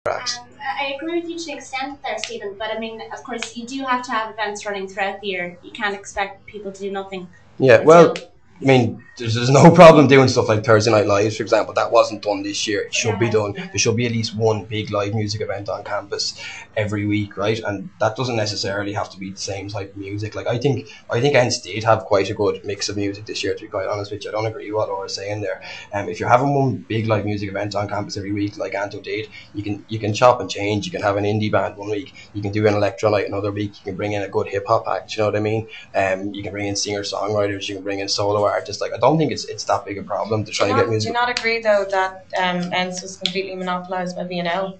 acts. I agree with you to an extent there, Stephen, but I mean, of course, you do have to have events running throughout the year. You can't expect people to do nothing. Yeah, well, I mean, there's no problem doing stuff like Thursday Night Lives, for example. That wasn't done this year. It should be done. There should be at least one big live music event on campus every week, right? And that doesn't necessarily have to be the same type of music. Like I think Ents did have quite a good mix of music this year, to be quite honest with you. I don't agree with what Laura's saying there. If you're having one big live music event on campus every week, like Anto did, you can chop and change. You can have an indie band one week. You can do an electro night another week. You can bring in a good hip hop act. You know what I mean? You can bring in singer songwriters. You can bring in solo artists. Like I don't think it's that big a problem to try and get music. Do you not agree though that Ents was completely monopolised by B&L?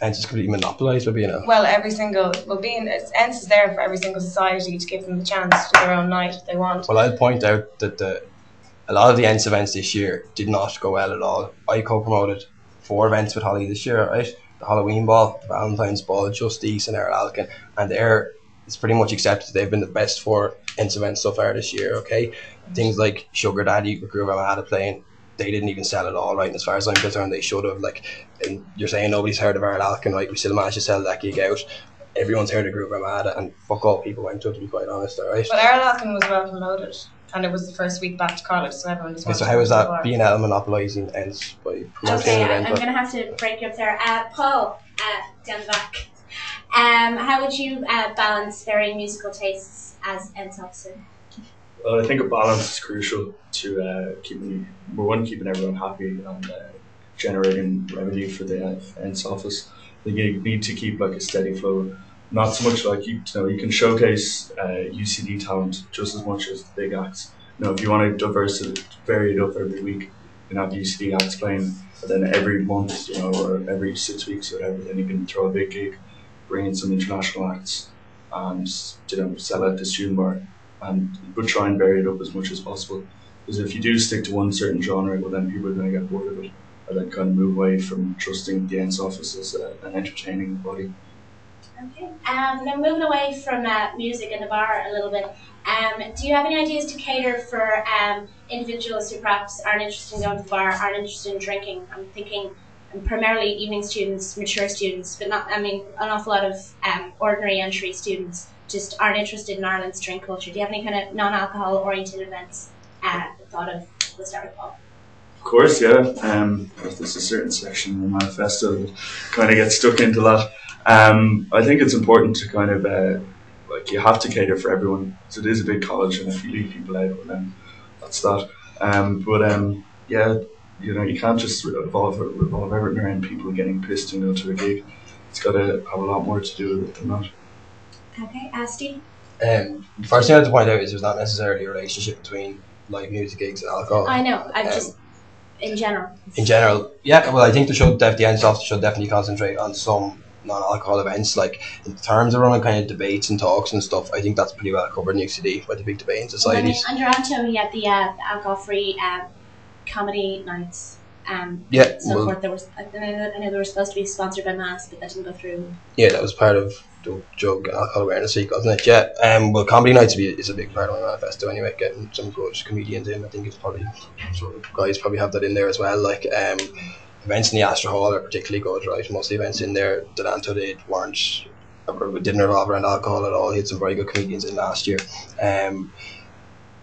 Ents is completely monopolised by B&L. Well, Ents is there for every single society to give them the chance to do their own night if they want. Well, I'll point out that a lot of the Ents events this year did not go well at all. I co-promoted 4 events with Holly this year, right? The Halloween Ball, the Valentine's Ball, Justice and Errol Alkin, and it's pretty much accepted they've been the best 4 Ents events so far this year, okay? Things like Sugar Daddy with Groove Armada playing, they didn't even sell at all, right? And as far as I'm concerned, they should have. Like, and you're saying nobody's heard of Errol Alkin, right? We still managed to sell that gig out. Everyone's heard of Groove Armada, and fuck all people went to it, to be quite honest, alright? But Errol Alkin was well promoted, and it was the first week back to college, so everyone just wanted so how is that B&L monopolising Ents by promoting an event? I'm going to have to break you up there. Paul, down the back. How would you balance varying musical tastes as Ents officer? Well, I think a balance is crucial to keeping everyone happy and generating revenue for the Ents office. I think you need to keep like a steady flow. Not so much like you can showcase UCD talent just as much as the big acts. If you want to vary it up every week, you can have UCD acts playing, but then every month, or every 6 weeks or whatever, then you can throw a big gig, bring in some international acts, and sell out the student bar. But try and vary it up as much as possible. Because if you do stick to one certain genre, well then people are going to get bored of it, and then kind of move away from trusting the Ents office as an entertaining body. Okay. Now moving away from music and the bar a little bit, do you have any ideas to cater for individuals who perhaps aren't interested in going to the bar, aren't interested in drinking? I'm thinking primarily evening students, mature students, but an awful lot of ordinary entry students just aren't interested in Ireland's drink culture. Do you have any kind of non-alcohol oriented events thought of? We'll start with Paul. Of course, yeah. There's a certain section in the manifesto that kind of gets stuck into that. I think it's important to kind of you have to cater for everyone. So it is a big college, and if you leave people out, well, then that's that. You can't just revolve everything around people getting pissed and go to a gig. It's got to have a lot more to do with it than that. Okay, Steve? The first thing I have to point out is there's not necessarily a relationship between live music gigs and alcohol. I know, I've just, in general. In general, yeah, well I think the Ents office should definitely concentrate on some non-alcohol events. Like in terms of running kind of debates and talks and stuff, I think that's pretty well covered in UCD by the big debating societies. Under Anto, he had the alcohol-free comedy nights. Forth. There was, I know they were supposed to be sponsored by Mass, but that didn't go through. Yeah, that was part of the Drug and Alcohol Awareness Week, wasn't it? Yeah. Well, comedy nights is a big part of my manifesto anyway. Getting some good comedians in, I think it's probably guys probably have that in there as well. Like events in the Astor Hall are particularly good, right? Most of the events in there that Anto didn't revolve around alcohol at all. He had some very good comedians in last year.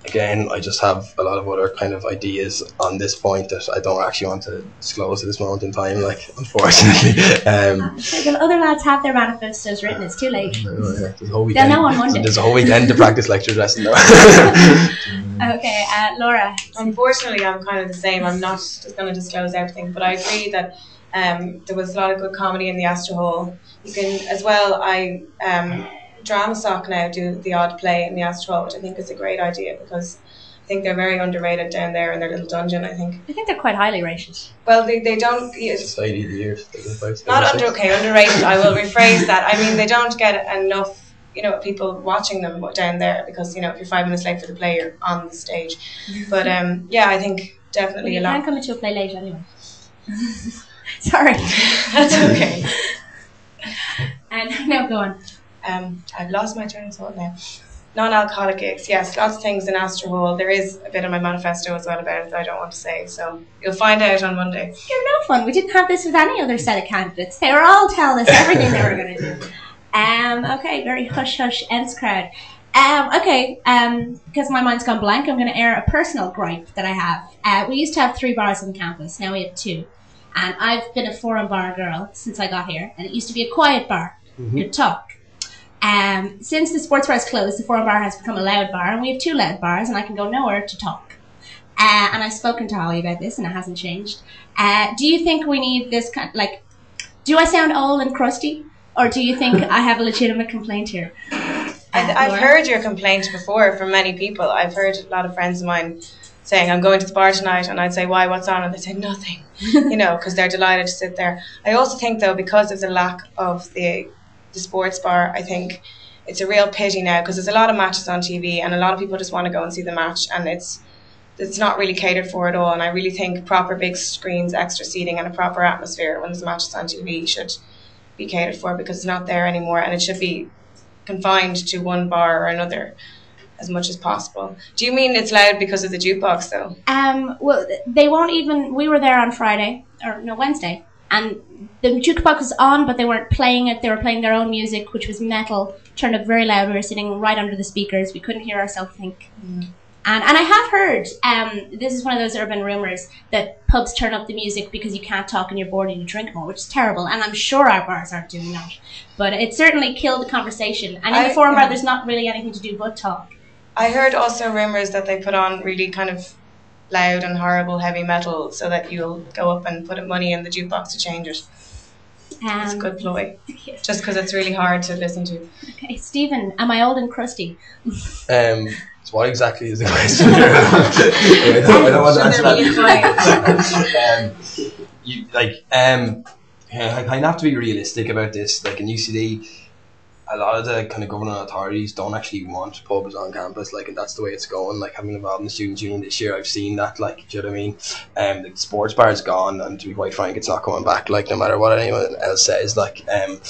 Again, I just have a lot of other kind of ideas on this point that I don't actually want to disclose at this moment in time, like, unfortunately. The other lads have their manifestos written, it's too late. There's a whole weekend. They'll know on Monday. There's a whole weekend to practice lecture dressing though. Okay, Laura. Unfortunately, I'm kind of the same. I'm not just going to disclose everything, but I agree that there was a lot of good comedy in the Astor Hall. You can, as well, Drama Sock now do the odd play in the Astor Hall, which I think is a great idea because I think they're very underrated down there in their little dungeon. I think they're quite highly rated. Well, they don't. Society of the years. Underrated. I will rephrase that. I mean, they don't get enough, people watching them down there because if you're 5 minutes late for the play, you're on the stage. But I think definitely you a lot. You can't come into a play late anyway. Sorry. That's okay. And now go on. I've lost my train of thought now. Non-alcoholic gigs, yes, lots of things in Astor Hall. There is a bit of my manifesto as well about it that I don't want to say, so you'll find out on Monday. You're no fun. We didn't have this with any other set of candidates. They were all telling us everything they were going to do. Okay, very hush-hush ends crowd. Because my mind's gone blank, I'm going to air a personal gripe that I have. We used to have 3 bars on campus, now we have 2. And I've been a forum bar girl since I got here, and it used to be a quiet bar. Good talk. Since the sports bar is closed, the forum bar has become a loud bar, and we have 2 loud bars, and I can go nowhere to talk. And I've spoken to Holly about this, and it hasn't changed. Do you think we need this kind of, like, do I sound old and crusty, or do you think I have a legitimate complaint here? I've heard your complaint before from many people. I've heard a lot of friends of mine saying, I'm going to the bar tonight, and I'd say, why, what's on? And they'd say, nothing, because they're delighted to sit there. I also think, though, because of the lack of the sports bar, I think it's a real pity now, because there's a lot of matches on TV, and a lot of people just want to go and see the match, and it's not really catered for at all. And I really think proper big screens, extra seating, and a proper atmosphere when there's matches on TV should be catered for, because it's not there anymore, and it should be confined to one bar or another as much as possible. Do you mean it's loud because of the jukebox, though? Well, they won't even. We were there on Wednesday, and the jukebox was on, but they weren't playing it. They were playing their own music, which was metal, turned up very loud. We were sitting right under the speakers. We couldn't hear ourselves think. And I have heard, this is one of those urban rumours, that pubs turn up the music because you can't talk and you're bored and you drink more, which is terrible. And I'm sure our bars aren't doing that. But it certainly killed the conversation. And in the forum bar, there's not really anything to do but talk. I heard also rumours that they put on really kind of loud and horrible heavy metal so that you'll go up and put money in the jukebox to change it. It's a good ploy. Yes. Just because it's really hard to listen to. Okay, Stephen, am I old and crusty? So what exactly is the question? I don't want to answer that. I kind of have to be realistic about this. Like in UCD, a lot of the kind of governing authorities don't actually want pubs on campus, like, and that's the way it's going. Like, having involved in the student union this year, I've seen that, like, do you know what I mean? The sports bar is gone, and to be quite frank, it's not coming back, like, no matter what anyone else says, like, and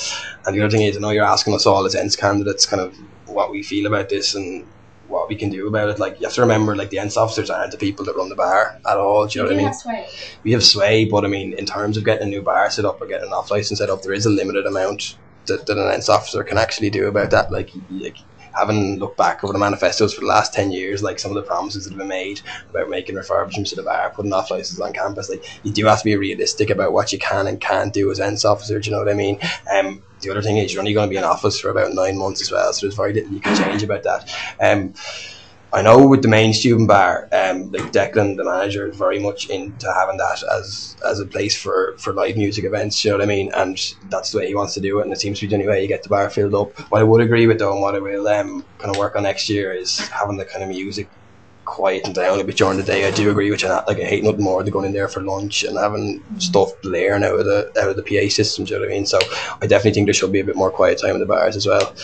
the other thing is, I know you're asking us all as ENTS candidates kind of what we feel about this and what we can do about it. Like, you have to remember, like, the ENTS officers aren't the people that run the bar at all, do you know what I mean? Have sway. We have sway, but I mean, in terms of getting a new bar set up or getting an off license set up, there is a limited amount that an ENTS officer can actually do about that. Like having looked back over the manifestos for the last 10 years, like some of the promises that have been made about making refurbishments to the bar, putting off licenses on campus, like, you do have to be realistic about what you can and can't do as ENTS officer, do you know what I mean? The other thing is, you're only going to be in office for about 9 months as well, so there's very little you can change about that. I know with the main student bar, like Declan, the manager, is very much into having that as a place for live music events, you know what I mean? And that's the way he wants to do it, and it seems to be the only way you get the bar filled up. What I would agree with, though, and what I will kind of work on next year, is having the kind of music quiet and down a bit during the day. I do agree with you. Like, I hate nothing more than going in there for lunch and having stuff blaring out of the PA system, do you know what I mean? So I definitely think there should be a bit more quiet time in the bars as well.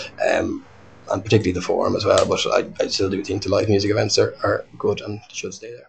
And particularly the forum as well, but I still do think the live music events are good and should stay there.